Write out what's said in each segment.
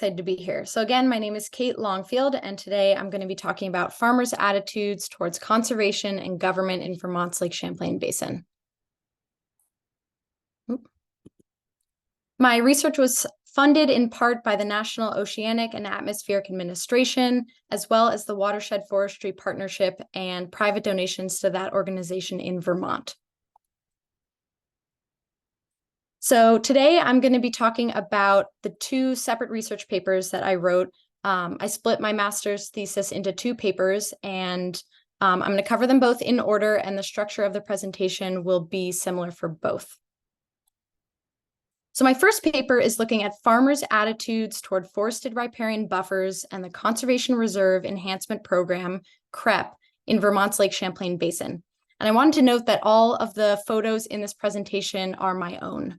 Excited to be here. So again, my name is Kate Longfield, and today I'm going to be talking about farmers' attitudes towards conservation and government in Vermont's Lake Champlain Basin. My research was funded in part by the National Oceanic and Atmospheric Administration, as well as the Watershed Forestry Partnership and private donations to that organization in Vermont. So today I'm going to be talking about the two separate research papers that I wrote. I split my master's thesis into two papers, and I'm going to cover them both in order, and the structure of the presentation will be similar for both. So my first paper is looking at farmers' attitudes toward forested riparian buffers and the Conservation Reserve Enhancement Program, CREP, in Vermont's Lake Champlain Basin. And I wanted to note that all of the photos in this presentation are my own.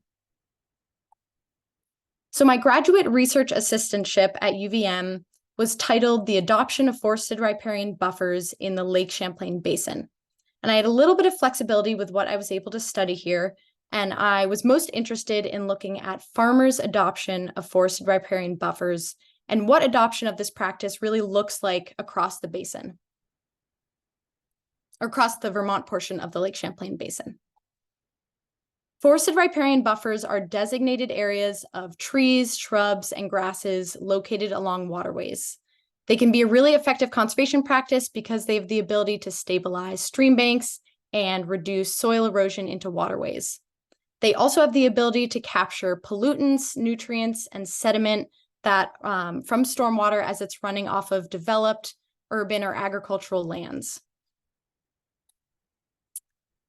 So my graduate research assistantship at UVM was titled The Adoption of Forested Riparian Buffers in the Lake Champlain Basin. And I had a little bit of flexibility with what I was able to study here, and I was most interested in looking at farmers' adoption of forested riparian buffers and what adoption of this practice really looks like across the basin, or across the Vermont portion of the Lake Champlain Basin. Forested riparian buffers are designated areas of trees, shrubs, and grasses located along waterways. They can be a really effective conservation practice because they have the ability to stabilize stream banks and reduce soil erosion into waterways. They also have the ability to capture pollutants, nutrients, and sediment that from stormwater as it's running off of developed urban or agricultural lands.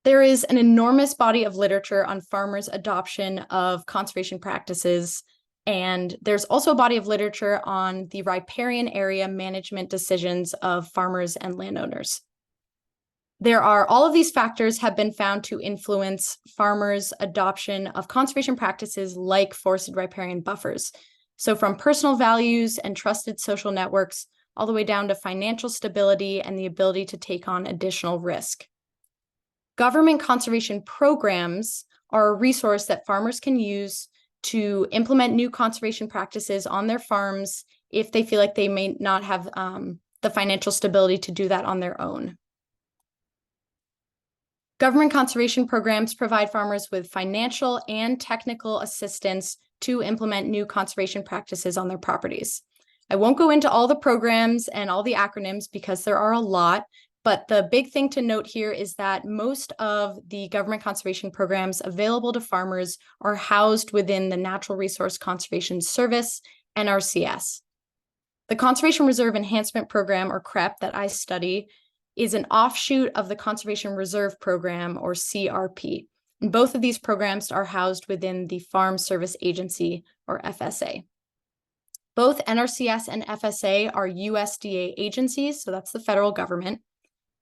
There is an enormous body of literature on farmers' adoption of conservation practices, and there's also a body of literature on the riparian area management decisions of farmers and landowners. All of these factors have been found to influence farmers' adoption of conservation practices like forested riparian buffers. So from personal values and trusted social networks, all the way down to financial stability and the ability to take on additional risk. Government conservation programs are a resource that farmers can use to implement new conservation practices on their farms if they feel like they may not have the financial stability to do that on their own. Government conservation programs provide farmers with financial and technical assistance to implement new conservation practices on their properties. I won't go into all the programs and all the acronyms because there are a lot, but the big thing to note here is that most of the government conservation programs available to farmers are housed within the Natural Resource Conservation Service, NRCS. The Conservation Reserve Enhancement Program, or CREP, that I study is an offshoot of the Conservation Reserve Program, or CRP. And both of these programs are housed within the Farm Service Agency, or FSA. Both NRCS and FSA are USDA agencies, so that's the federal government.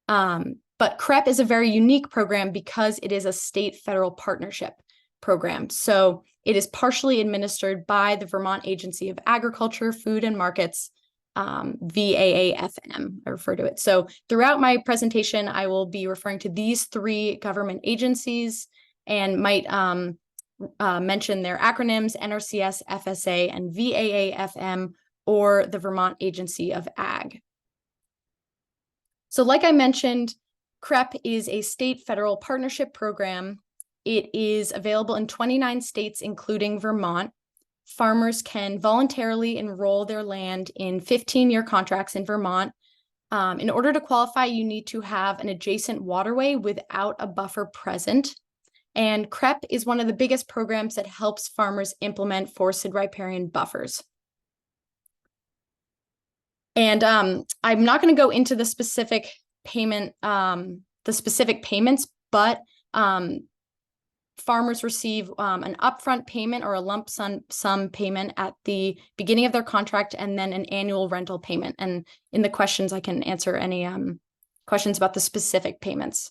But CREP is a very unique program because it is a state-federal partnership program. So it is partially administered by the Vermont Agency of Agriculture, Food and Markets, VAAFM, I refer to it. So throughout my presentation, I will be referring to these three government agencies and might mention their acronyms, NRCS, FSA, and VAAFM, or the Vermont Agency of Ag. So like I mentioned, CREP is a state-federal partnership program. It is available in 29 states, including Vermont. Farmers can voluntarily enroll their land in 15-year contracts in Vermont. In order to qualify, you need to have an adjacent waterway without a buffer present. And CREP is one of the biggest programs that helps farmers implement forested riparian buffers. And I'm not going to go into the specific payments, but farmers receive an upfront payment or a lump sum payment at the beginning of their contract, and then an annual rental payment. And in the questions, I can answer any questions about the specific payments.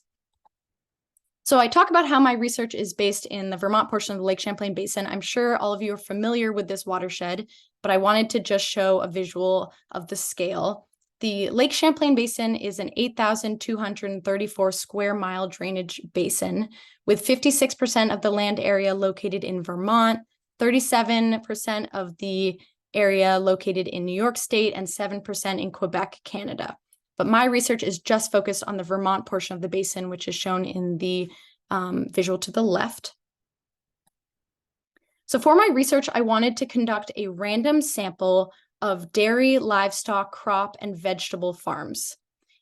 So I talk about how my research is based in the Vermont portion of the Lake Champlain Basin. I'm sure all of you are familiar with this watershed, but I wanted to just show a visual of the scale. The Lake Champlain Basin is an 8,234 square mile drainage basin with 56% of the land area located in Vermont, 37% of the area located in New York State and 7% in Quebec, Canada. But my research is just focused on the Vermont portion of the basin, which is shown in the visual to the left. So for my research, I wanted to conduct a random sample of dairy, livestock, crop, and vegetable farms.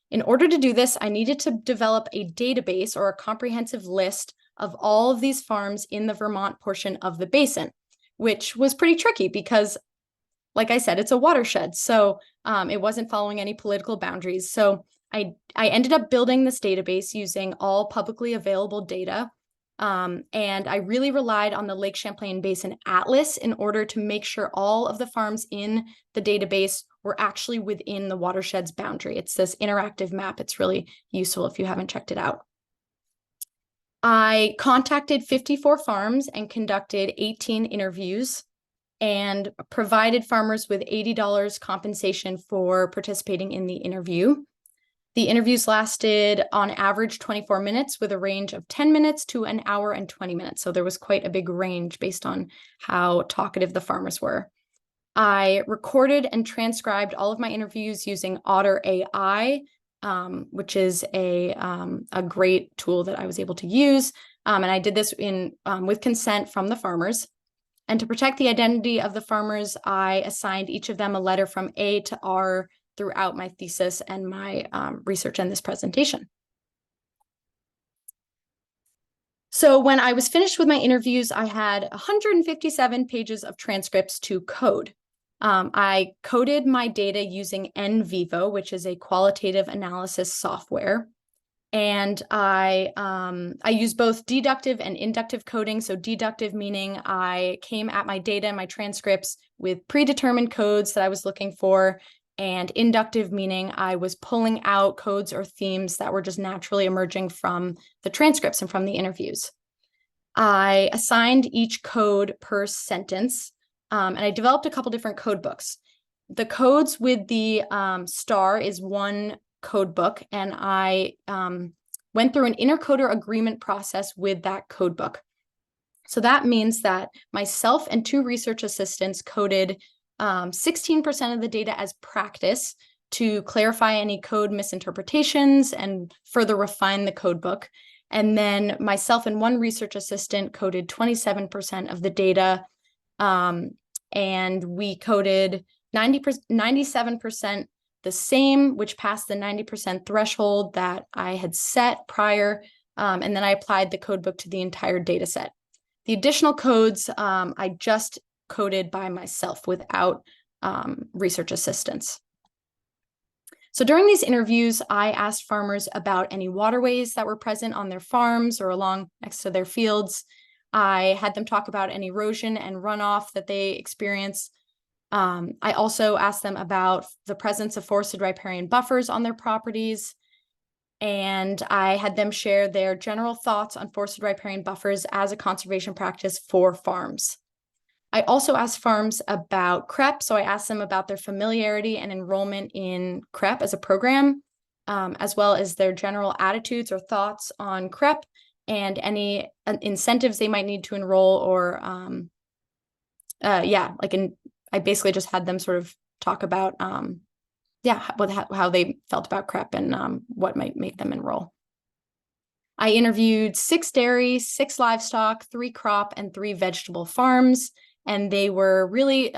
In order to do this, I needed to develop a database or a comprehensive list of all of these farms in the Vermont portion of the basin, which was pretty tricky because, like I said, it's a watershed. So it wasn't following any political boundaries. So I ended up building this database using all publicly available data. And I really relied on the Lake Champlain Basin Atlas in order to make sure all of the farms in the database were actually within the watershed's boundary. It's this interactive map. It's really useful if you haven't checked it out. I contacted 54 farms and conducted 18 interviews and provided farmers with $80 compensation for participating in the interview. The interviews lasted on average 24 minutes with a range of 10 minutes to an hour and 20 minutes. So there was quite a big range based on how talkative the farmers were. I recorded and transcribed all of my interviews using Otter AI, which is a great tool that I was able to use. And I did this with consent from the farmers. And to protect the identity of the farmers, I assigned each of them a letter from A to R throughout my thesis and my research and this presentation. So when I was finished with my interviews, I had 157 pages of transcripts to code. I coded my data using NVivo, which is a qualitative analysis software. And I use both deductive and inductive coding. So deductive meaning I came at my data and my transcripts with predetermined codes that I was looking for, and inductive meaning I was pulling out codes or themes that were just naturally emerging from the transcripts and from the interviews. I assigned each code per sentence, and I developed a couple different code books. The codes with the star is one code book, and I went through an intercoder agreement process with that code book. So that means that myself and 2 research assistants coded 16% of the data as practice to clarify any code misinterpretations and further refine the code book. And then myself and 1 research assistant coded 27% of the data, and we coded 97% the same, which passed the 90% threshold that I had set prior, and then I applied the code book to the entire data set. The additional codes I just coded by myself without research assistance. So during these interviews, I asked farmers about any waterways that were present on their farms or along next to their fields. I had them talk about any erosion and runoff that they experience. I also asked them about the presence of forested riparian buffers on their properties. And I had them share their general thoughts on forested riparian buffers as a conservation practice for farms. I also asked farms about CREP. So I asked them about their familiarity and enrollment in CREP as a program, as well as their general attitudes or thoughts on CREP and any incentives they might need to enroll, or I basically just had them sort of talk about how they felt about CREP and what might make them enroll. I interviewed 6 dairy, 6 livestock, 3 crop, and 3 vegetable farms, and they were really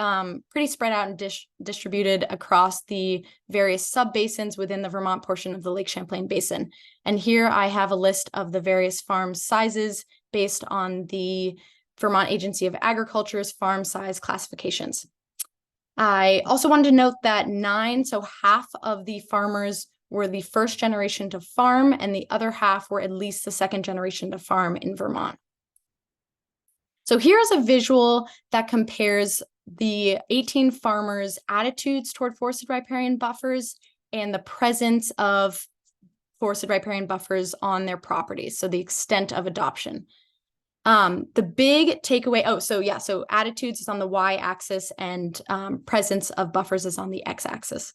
pretty spread out and distributed across the various subbasins within the Vermont portion of the Lake Champlain Basin. And here I have a list of the various farm sizes based on the Vermont Agency of Agriculture's farm size classifications. I also wanted to note that so half of the farmers were the first generation to farm, and the other half were at least the second generation to farm in Vermont. So here's a visual that compares the 18 farmers' attitudes toward forested riparian buffers and the presence of forested riparian buffers on their properties, so the extent of adoption. The big takeaway, so attitudes is on the y-axis and presence of buffers is on the x-axis.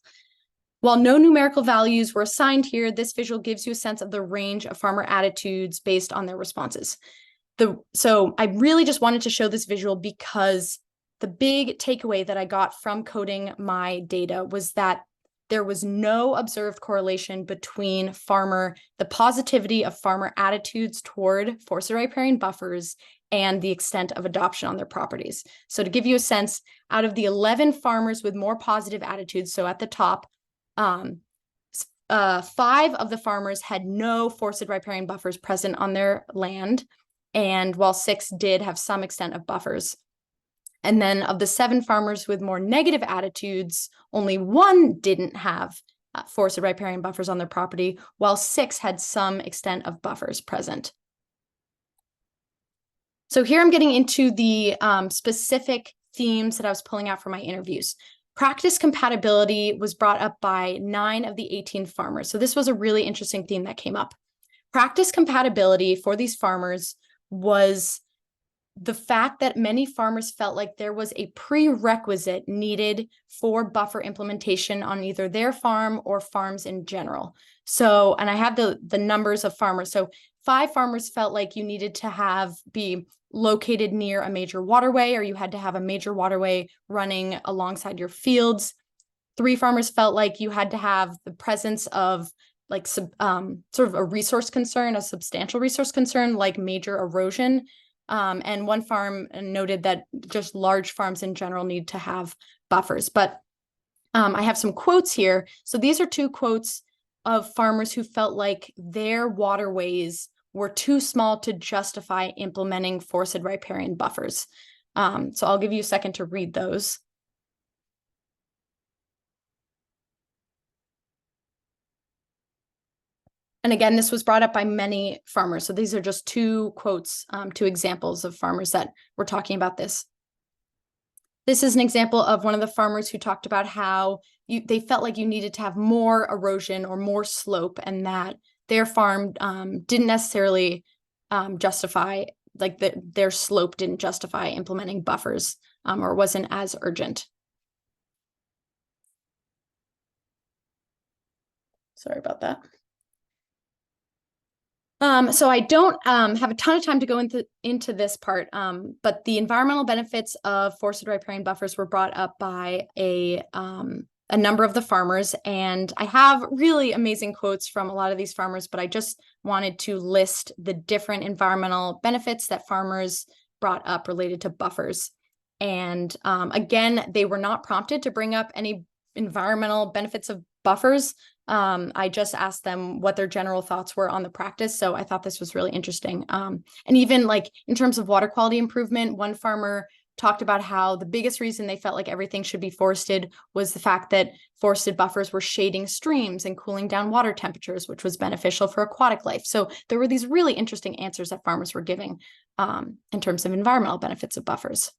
While no numerical values were assigned here, this visual gives you a sense of the range of farmer attitudes based on their responses. So I really just wanted to show this visual because the big takeaway that I got from coding my data was that there was no observed correlation between the positivity of farmer attitudes toward forested riparian buffers and the extent of adoption on their properties. So to give you a sense, out of the 11 farmers with more positive attitudes, so at the top, 5 of the farmers had no forested riparian buffers present on their land, and while 6 did have some extent of buffers. And then of the 7 farmers with more negative attitudes, only 1 didn't have forested riparian buffers on their property, while 6 had some extent of buffers present. So here I'm getting into the specific themes that I was pulling out from my interviews. Practice compatibility was brought up by 9 of the 18 farmers. So this was a really interesting theme that came up. Practice compatibility for these farmers was the fact that many farmers felt like there was a prerequisite needed for buffer implementation on either their farm or farms in general. So, and I have the numbers of farmers. So 5 farmers felt like you needed to be located near a major waterway, or you had to have a major waterway running alongside your fields. 3 farmers felt like you had to have the presence of like sort of a resource concern, a substantial resource concern, like major erosion. And 1 farm noted that just large farms in general need to have buffers. But I have some quotes here. So these are 2 quotes of farmers who felt like their waterways were too small to justify implementing forested riparian buffers. So I'll give you a second to read those. And again, this was brought up by many farmers. So these are just 2 quotes, 2 examples of farmers that were talking about this. This is an example of one of the farmers who talked about how they felt like you needed to have more erosion or more slope, and that their farm didn't necessarily justify, like their slope didn't justify implementing buffers, or wasn't as urgent. Sorry about that. So I don't have a ton of time to go into this part, but the environmental benefits of forested riparian buffers were brought up by a number of the farmers, and I have really amazing quotes from a lot of these farmers, but I just wanted to list the different environmental benefits that farmers brought up related to buffers. And again, they were not prompted to bring up any environmental benefits of buffers. I just asked them what their general thoughts were on the practice. So I thought this was really interesting. And even like in terms of water quality improvement, 1 farmer talked about how the biggest reason they felt like everything should be forested was the fact that forested buffers were shading streams and cooling down water temperatures, which was beneficial for aquatic life. So there were these really interesting answers that farmers were giving in terms of environmental benefits of buffers.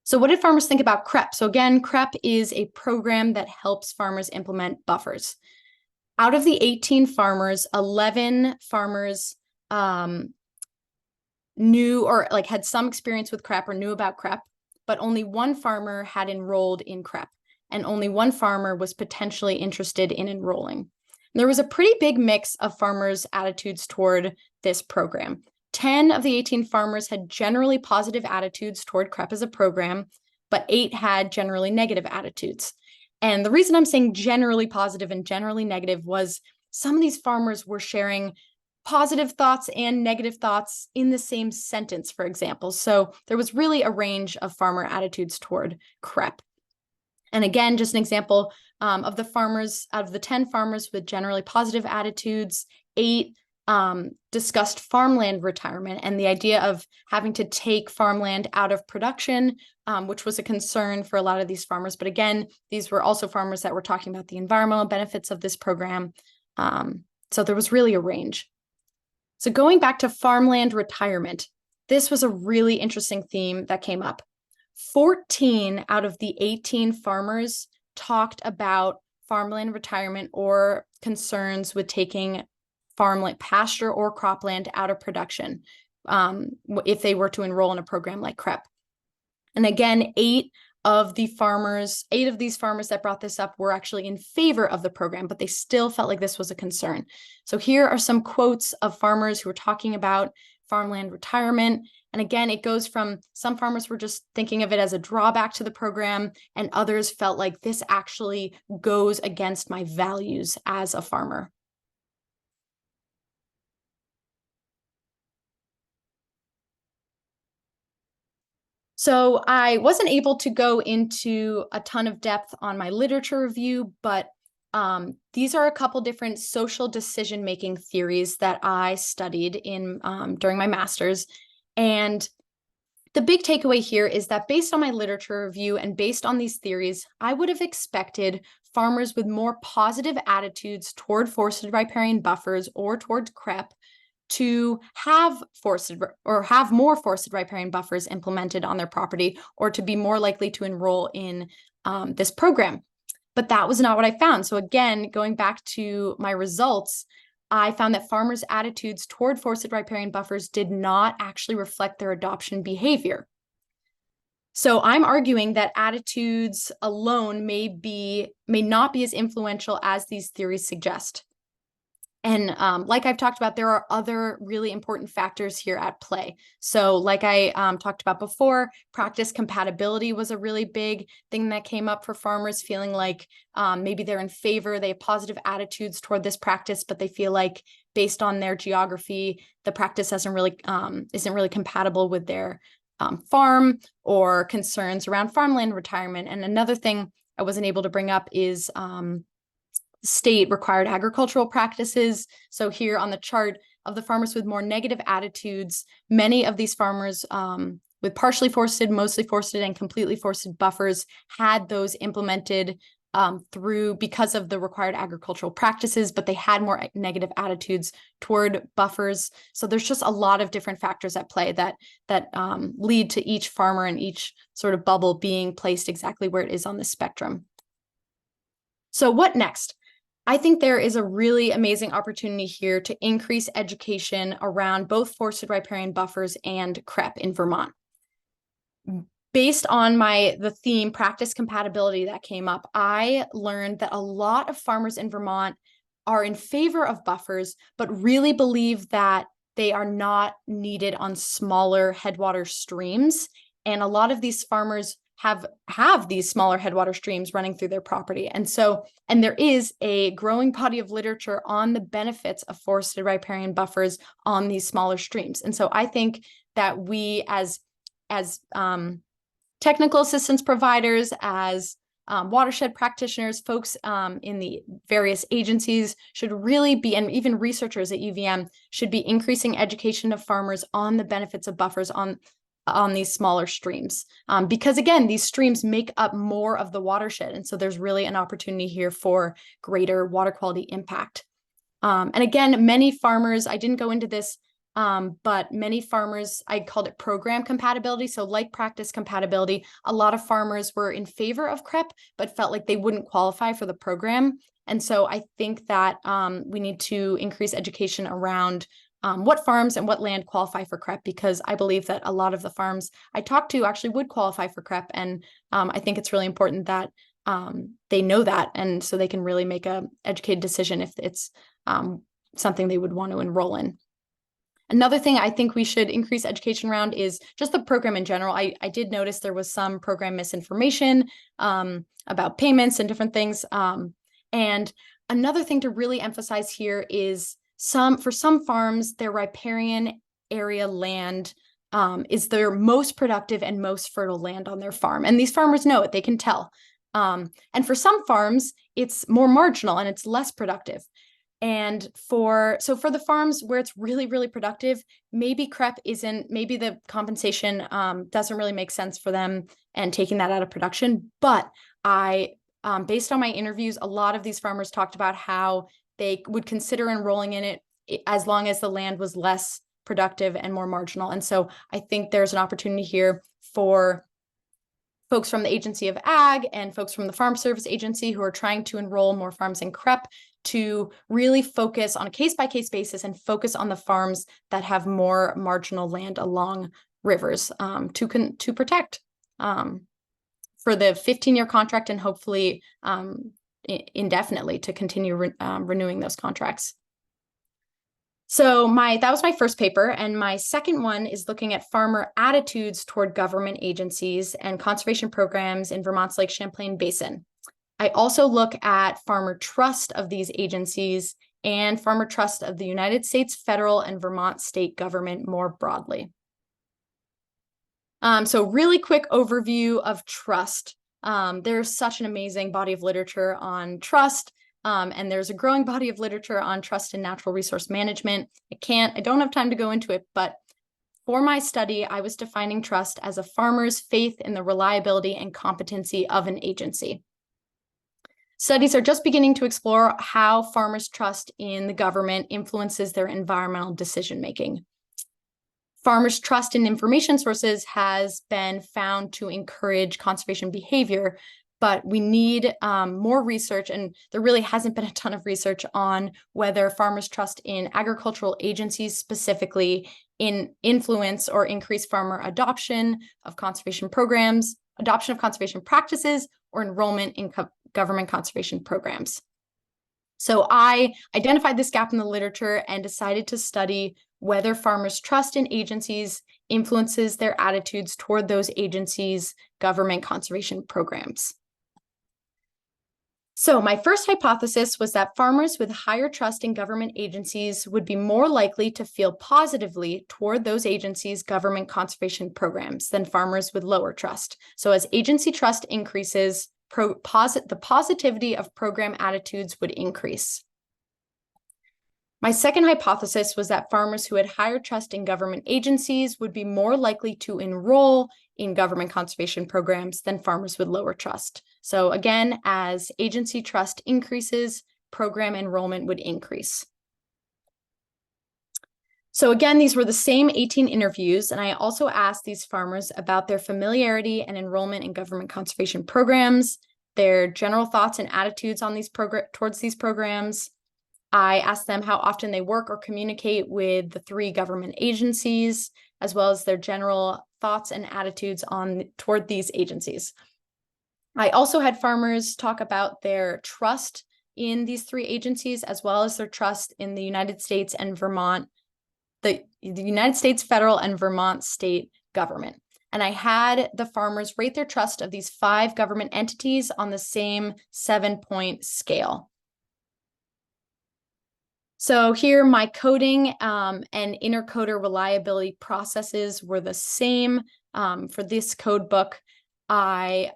So what did farmers think about CREP? So again, CREP is a program that helps farmers implement buffers. Out of the 18 farmers, 11 farmers knew or like had some experience with CREP or knew about CREP, but only 1 farmer had enrolled in CREP, and only 1 farmer was potentially interested in enrolling. And there was a pretty big mix of farmers' attitudes toward this program. 10 of the 18 farmers had generally positive attitudes toward CREP as a program, but 8 had generally negative attitudes. And the reason I'm saying generally positive and generally negative was some of these farmers were sharing positive thoughts and negative thoughts in the same sentence, for example. So there was really a range of farmer attitudes toward CREP. And again, just an example of the farmers, out of the 10 farmers with generally positive attitudes, 8 discussed farmland retirement and the idea of having to take farmland out of production, which was a concern for a lot of these farmers. But again, these were also farmers that were talking about the environmental benefits of this program. So there was really a range. So going back to farmland retirement, this was a really interesting theme that came up. 14 out of the 18 farmers talked about farmland retirement or concerns with taking farmland, pasture or cropland out of production if they were to enroll in a program like CREP. And again, 8 of these farmers that brought this up were actually in favor of the program, but they still felt like this was a concern. So here are some quotes of farmers who were talking about farmland retirement. And again, it goes from some farmers were just thinking of it as a drawback to the program, and others felt like this actually goes against my values as a farmer. So I wasn't able to go into a ton of depth on my literature review, but these are a couple different social decision-making theories that I studied in during my master's. And the big takeaway here is that based on my literature review and based on these theories, I would have expected farmers with more positive attitudes toward forested riparian buffers or towards CREP to have more forested riparian buffers implemented on their property, or to be more likely to enroll in this program. But that was not what I found. So again, going back to my results, I found that farmers' attitudes toward forested riparian buffers did not actually reflect their adoption behavior. So I'm arguing that attitudes alone may not be as influential as these theories suggest. And like I've talked about, there are other really important factors here at play. So like I talked about before, practice compatibility was a really big thing that came up for farmers, feeling like maybe they're in favor, they have positive attitudes toward this practice, but they feel like based on their geography, the practice isn't really compatible with their farm, or concerns around farmland retirement. And another thing I wasn't able to bring up is state required agricultural practices. So here on the chart of the farmers with more negative attitudes, many of these farmers with partially forested, mostly forested, and completely forested buffers had those implemented because of the required agricultural practices, but they had more negative attitudes toward buffers. So there's just a lot of different factors at play that lead to each farmer and each sort of bubble being placed exactly where it is on the spectrum. So what next? I think there is a really amazing opportunity here to increase education around both forested riparian buffers and CREP in Vermont. Based on the theme practice compatibility that came up, I learned that a lot of farmers in Vermont are in favor of buffers, but really believe that they are not needed on smaller headwater streams. And a lot of these farmers have these smaller headwater streams running through their property. And there is a growing body of literature on the benefits of forested riparian buffers on these smaller streams. And so I think that we as technical assistance providers, as watershed practitioners, folks in the various agencies should really be, and even researchers at UVM should be increasing education of farmers on the benefits of buffers on these smaller streams. Because again, these streams make up more of the watershed. And so there's really an opportunity here for greater water quality impact. And again, many farmers, I didn't go into this, but many farmers, I called it program compatibility. So like practice compatibility, a lot of farmers were in favor of CREP, but felt like they wouldn't qualify for the program. And so I think that we need to increase education around what farms and what land qualify for CREP, because I believe that a lot of the farms I talked to actually would qualify for CREP. And I think it's really important that they know that, and so they can really make an educated decision if it's something they would want to enroll in. Another thing I think we should increase education around is just the program in general. I did notice there was some program misinformation about payments and different things. And another thing to really emphasize here is for some farms, their riparian area land is their most productive and most fertile land on their farm. And these farmers know it, they can tell. And for some farms, it's more marginal and it's less productive. And for the farms where it's really, really productive, maybe maybe the compensation doesn't really make sense for them and taking that out of production. But based on my interviews, a lot of these farmers talked about how they would consider enrolling in it as long as the land was less productive and more marginal. And so I think there's an opportunity here for folks from the Agency of Ag and folks from the Farm Service Agency who are trying to enroll more farms in CREP to really focus on a case-by-case basis and focus on the farms that have more marginal land along rivers to protect for the 15-year contract, and hopefully indefinitely to continue renewing those contracts. So that was my first paper, and my second one is looking at farmer attitudes toward government agencies and conservation programs in Vermont's Lake Champlain Basin. I also look at farmer trust of these agencies and farmer trust of the United States federal and Vermont state government more broadly. So really quick overview of trust. There's such an amazing body of literature on trust. And there's a growing body of literature on trust in natural resource management. I don't have time to go into it, but for my study, I was defining trust as a farmer's faith in the reliability and competency of an agency. Studies are just beginning to explore how farmers' trust in the government influences their environmental decision-making. Farmers' trust in information sources has been found to encourage conservation behavior, but we need more research, and there really hasn't been a ton of research on whether farmers' trust in agricultural agencies specifically influence or increase farmer adoption of conservation programs, adoption of conservation practices, or enrollment in government conservation programs. So I identified this gap in the literature and decided to study whether farmers' trust in agencies influences their attitudes toward those agencies' government conservation programs. So my first hypothesis was that farmers with higher trust in government agencies would be more likely to feel positively toward those agencies' government conservation programs than farmers with lower trust. So as agency trust increases, the positivity of program attitudes would increase. My second hypothesis was that farmers who had higher trust in government agencies would be more likely to enroll in government conservation programs than farmers with lower trust. So again, as agency trust increases, program enrollment would increase. So again, these were the same 18 interviews, and I also asked these farmers about their familiarity and enrollment in government conservation programs, their general thoughts and attitudes on towards these programs. I asked them how often they work or communicate with the 3 government agencies, as well as their general thoughts and attitudes toward these agencies. I also had farmers talk about their trust in these 3 agencies, as well as their trust in the United States and Vermont, the United States federal and Vermont state government. And I had the farmers rate their trust of these 5 government entities on the same 7-point scale. So here my coding and intercoder reliability processes were the same for this code book. I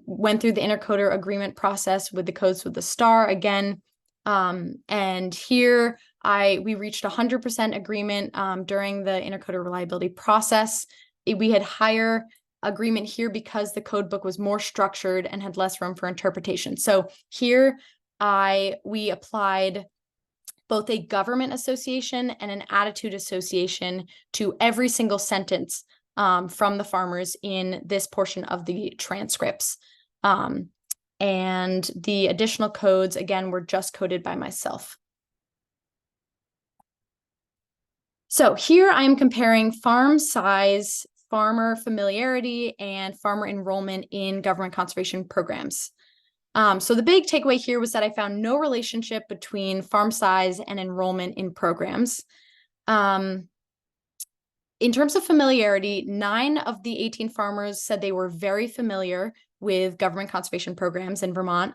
went through the intercoder agreement process with the codes with the star again. And here we reached 100% agreement during the intercoder reliability process. We had higher agreement here because the code book was more structured and had less room for interpretation. So here we applied both a government association and an attitude association to every single sentence from the farmers in this portion of the transcripts. And the additional codes, again, were just coded by myself. So here I am comparing farm size, farmer familiarity, and farmer enrollment in government conservation programs. So the big takeaway here was that I found no relationship between farm size and enrollment in programs. In terms of familiarity, 9 of the 18 farmers said they were very familiar with government conservation programs in Vermont.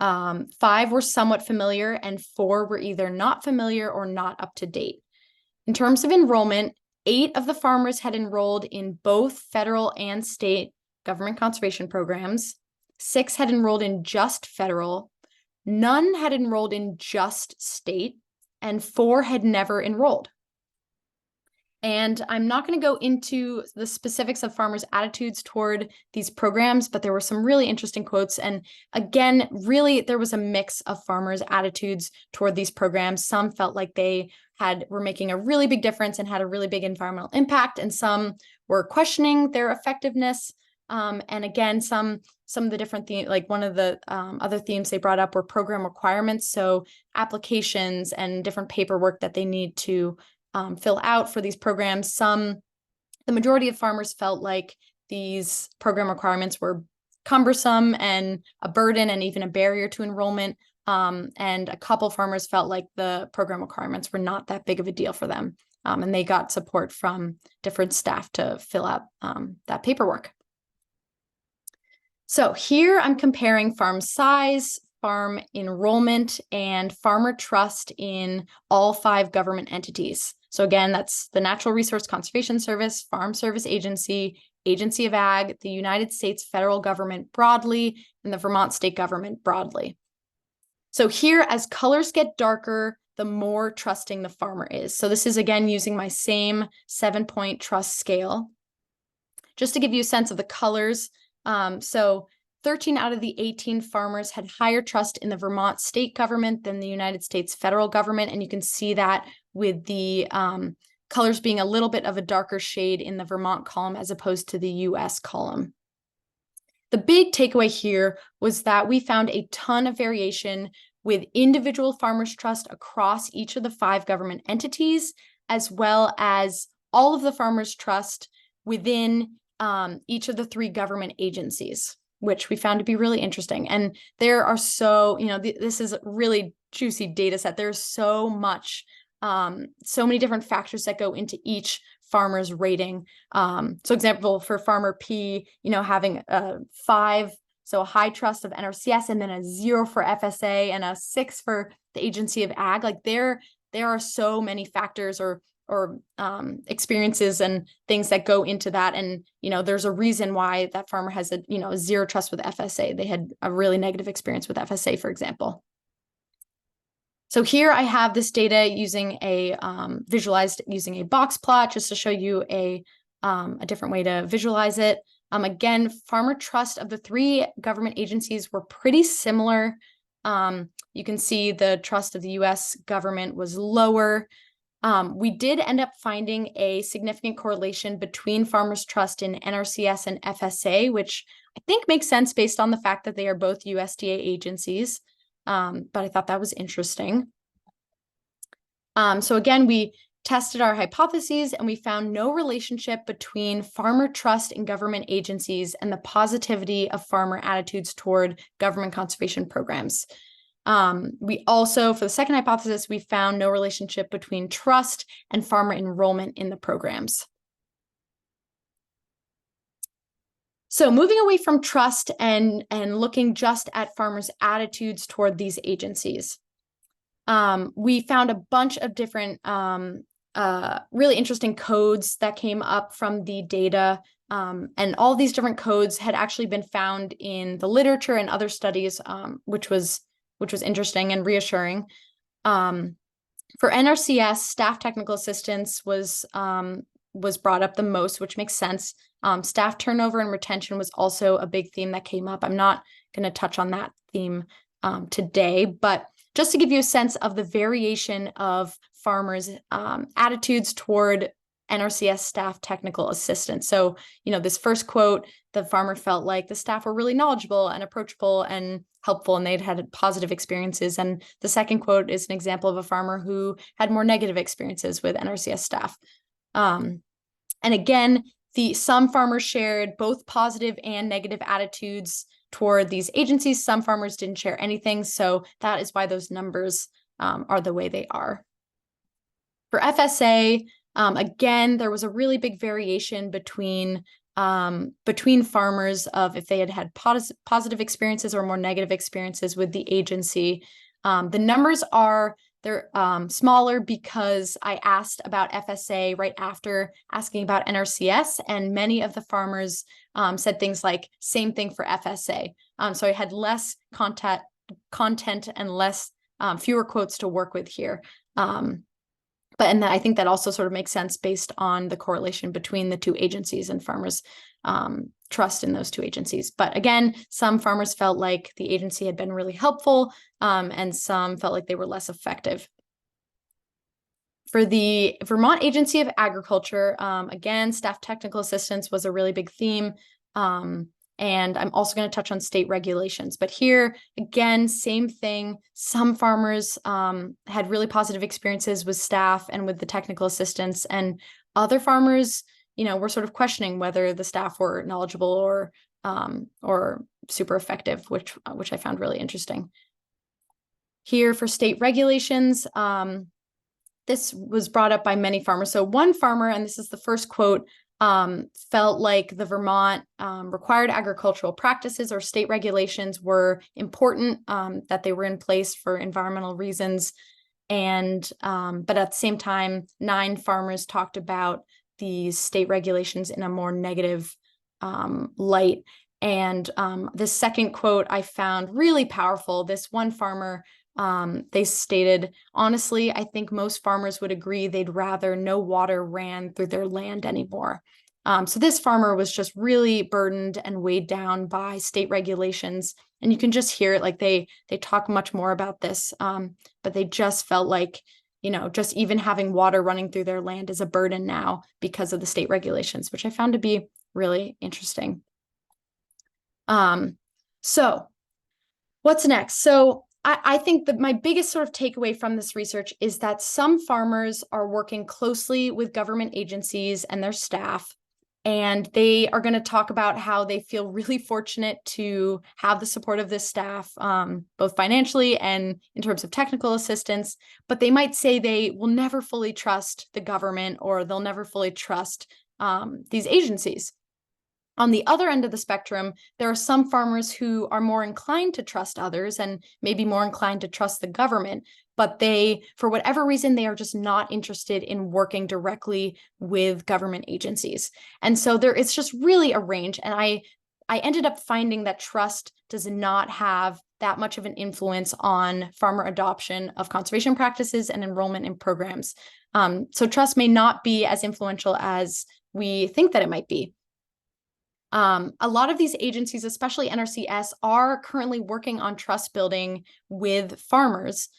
5 were somewhat familiar, and 4 were either not familiar or not up to date. In terms of enrollment, 8 of the farmers had enrolled in both federal and state government conservation programs. 6 had enrolled in just federal, none had enrolled in just state, and 4 had never enrolled. And I'm not going to go into the specifics of farmers' attitudes toward these programs, but there were some really interesting quotes. And again, really, there was a mix of farmers' attitudes toward these programs. Some felt like they were making a really big difference and had a really big environmental impact, and some were questioning their effectiveness. And again, some of the different themes, like one of the other themes they brought up were program requirements. So applications and different paperwork that they need to fill out for these programs. The majority of farmers felt like these program requirements were cumbersome and a burden and even a barrier to enrollment, And a couple farmers felt like the program requirements were not that big of a deal for them. And they got support from different staff to fill out that paperwork. So here I'm comparing farm size, farm enrollment, and farmer trust in all 5 government entities. So again, that's the Natural Resource Conservation Service, Farm Service Agency, Agency of Ag, the United States federal government broadly, and the Vermont state government broadly. So here, as colors get darker, the more trusting the farmer is. So this is, again, using my same 7-point trust scale. Just to give you a sense of the colors, so 13 out of the 18 farmers had higher trust in the Vermont state government than the United States federal government. And you can see that with the colors being a little bit of a darker shade in the Vermont column as opposed to the US column. The big takeaway here was that we found a ton of variation with individual farmers' trust across each of the 5 government entities, as well as all of the farmers' trust within each of the 3 government agencies, which we found to be really interesting. And there are this is a really juicy data set. There's so much, so many different factors that go into each farmer's rating. So example, for farmer P, having a 5, so a high trust of NRCS, and then a 0 for FSA and a 6 for the Agency of Ag. Like there are so many factors or experiences and things that go into that. And, there's a reason why that farmer has a 0 trust with FSA. They had a really negative experience with FSA, for example. So here I have this data using visualized using a box plot, just to show you a different way to visualize it. Again, farmer trust of the 3 government agencies were pretty similar. You can see the trust of the US government was lower. We did end up finding a significant correlation between farmers' trust in NRCS and FSA, which I think makes sense based on the fact that they are both USDA agencies. But I thought that was interesting. So again, we tested our hypotheses and we found no relationship between farmer trust in government agencies and the positivity of farmer attitudes toward government conservation programs. We also, for the second hypothesis, we found no relationship between trust and farmer enrollment in the programs. So moving away from trust and looking just at farmers' attitudes toward these agencies, we found a bunch of different really interesting codes that came up from the data. And all these different codes had actually been found in the literature and other studies, which was interesting and reassuring. For NRCS, staff technical assistance was brought up the most, which makes sense. Staff turnover and retention was also a big theme that came up. I'm not going to touch on that theme today, but just to give you a sense of the variation of farmers' attitudes toward NRCS staff technical assistance. So, this first quote, the farmer felt like the staff were really knowledgeable and approachable and helpful, and they'd had positive experiences. And the second quote is an example of a farmer who had more negative experiences with NRCS staff. And again, some farmers shared both positive and negative attitudes toward these agencies. Some farmers didn't share anything. So that is why those numbers are the way they are. For FSA, again, there was a really big variation between farmers of if they had positive experiences or more negative experiences with the agency. The numbers they're smaller because I asked about FSA right after asking about NRCS, and many of the farmers said things like same thing for FSA. So I had less content and fewer quotes to work with here. And I think that also sort of makes sense based on the correlation between the 2 agencies and farmers' trust in those 2 agencies. But again, some farmers felt like the agency had been really helpful, and some felt like they were less effective. For the Vermont Agency of Agriculture, again, staff technical assistance was a really big theme. And I'm also going to touch on state regulations. But here, again, same thing. Some farmers had really positive experiences with staff and with the technical assistance, and other farmers, were sort of questioning whether the staff were knowledgeable or super effective, which I found really interesting. here for state regulations. This was brought up by many farmers. So one farmer, and this is the first quote, felt like the Vermont required agricultural practices or state regulations were important, that they were in place for environmental reasons. And but at the same time, 9 farmers talked about these state regulations in a more negative light. And this second quote I found really powerful. This one farmer, they stated, honestly, I think most farmers would agree they'd rather no water ran through their land anymore. So this farmer was just really burdened and weighed down by state regulations. And you can just hear it, like they talk much more about this, but they just felt like, just even having water running through their land is a burden now because of the state regulations, which I found to be really interesting. So what's next? So I think that my biggest sort of takeaway from this research is that some farmers are working closely with government agencies and their staff, and they are going to talk about how they feel really fortunate to have the support of this staff, both financially and in terms of technical assistance. But they might say they will never fully trust the government, or they'll never fully trust these agencies. On the other end of the spectrum, there are some farmers who are more inclined to trust others and maybe more inclined to trust the government, but they, for whatever reason, they are just not interested in working directly with government agencies. And so it's just really a range. And I ended up finding that trust does not have that much of an influence on farmer adoption of conservation practices and enrollment in programs. So trust may not be as influential as we think that it might be. A lot of these agencies, especially NRCS, are currently working on trust building with farmers,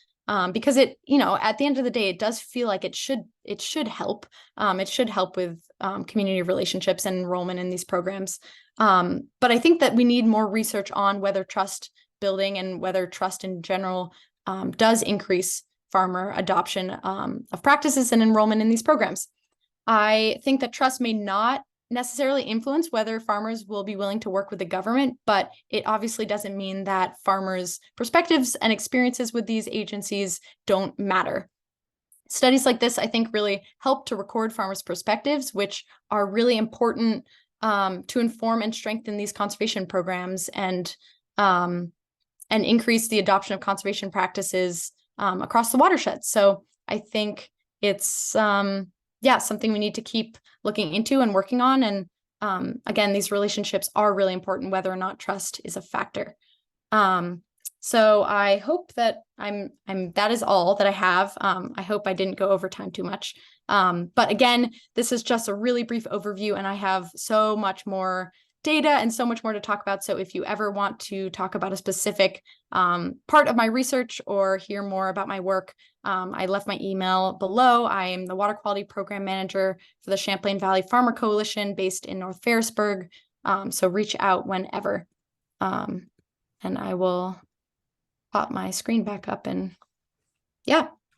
because at the end of the day, it does feel like it should help. It should help with community relationships and enrollment in these programs. But I think that we need more research on whether trust building and whether trust in general does increase farmer adoption of practices and enrollment in these programs. I think that trust may not necessarily influence whether farmers will be willing to work with the government, but it obviously doesn't mean that farmers' perspectives and experiences with these agencies don't matter. Studies like this, I think, really help to record farmers' perspectives, which are really important to inform and strengthen these conservation programs and increase the adoption of conservation practices across the watershed. So I think it's something we need to keep looking into and working on. And again, these relationships are really important, whether or not trust is a factor. So I hope that that is all that I have. I hope I didn't go over time too much. But again, this is just a really brief overview, and I have so much more data and so much more to talk about. So if you ever want to talk about a specific part of my research or hear more about my work, I left my email below. I am the Water Quality Program Manager for the Champlain Valley Farmer Coalition based in North Ferrisburgh. So reach out whenever. And I will pop my screen back up, and yeah.